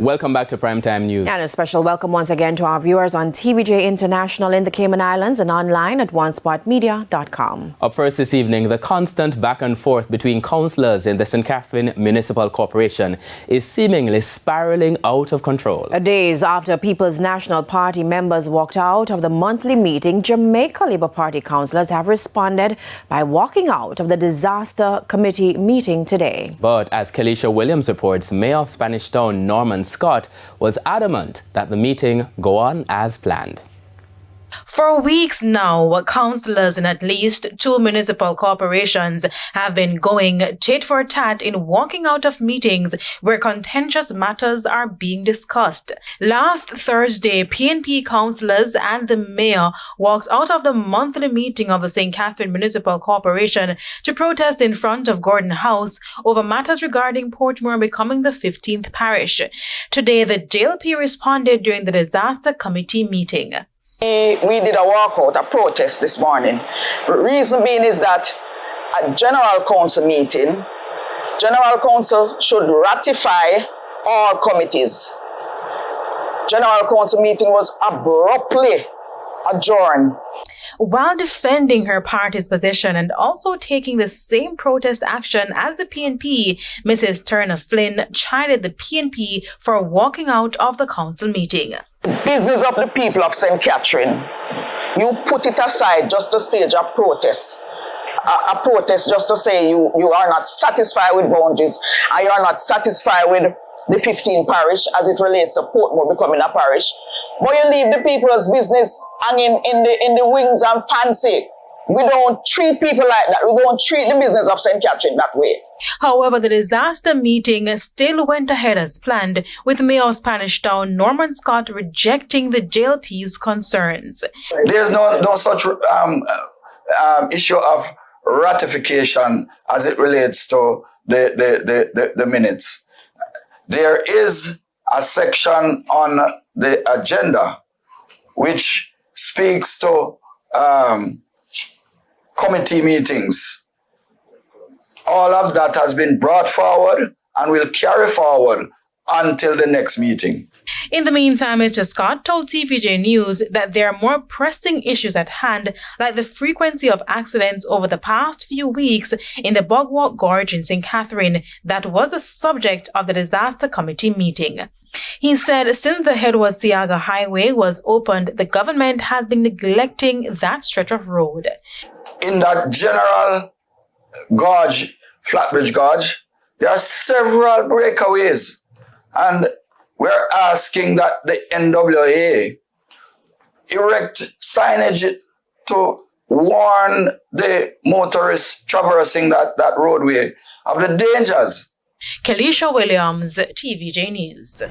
Welcome back to Primetime News. And a special welcome once again to our viewers on TVJ International in the Cayman Islands and online at onespotmedia.com. Up first this evening, the constant back and forth between councillors in the St. Catherine Municipal Corporation is seemingly spiraling out of control. Days after People's National Party members walked out of the monthly meeting, Jamaica Labour Party councillors have responded by walking out of the Disaster Committee meeting today. But as Kelisha Williams reports, Mayor of Spanish Town Norman Scott was adamant that the meeting go on as planned. For weeks now, councillors in at least 2 municipal corporations have been going tit for tat in walking out of meetings where contentious matters are being discussed. Last Thursday, PNP councillors and the mayor walked out of the monthly meeting of the St. Catherine Municipal Corporation to protest in front of Gordon House over matters regarding Portmore becoming the 15th parish. Today, the JLP responded during the Disaster Committee meeting. We did a walkout, a protest this morning. The reason being is that at General Council meeting, General Council should ratify all committees. General Council meeting was abruptly adjourned. While defending her party's position and also taking the same protest action as the PNP, Mrs. Turner Flynn chided the PNP for walking out of the council meeting. Business of the people of St. Catherine. You put it aside just to stage a protest. A protest just to say you are not satisfied with boundaries and you are not satisfied with the 15 parish as it relates to Portmore becoming a parish. But you leave the people's business hanging in the wings and fancy. We don't treat people like that. We don't treat the business of St. Catherine that way. However, the disaster meeting still went ahead as planned, with Mayor of Spanish Town Norman Scott rejecting the JLP's concerns. There's no such issue of ratification as it relates to the minutes. There is a section on the agenda which speaks to committee meetings. All of that has been brought forward and will carry forward until the next meeting. In the meantime, Mr. Scott told TVJ News that there are more pressing issues at hand, like the frequency of accidents over the past few weeks in the Bogwalk Gorge in St. Catherine that was the subject of the Disaster Committee meeting. He said since the Edward Seaga Highway was opened, the government has been neglecting that stretch of road. In that general gorge, Flatbridge Gorge, there are several breakaways, and we're asking that the NWA erect signage to warn the motorists traversing that roadway of the dangers. Kelisha Williams, TVJ News.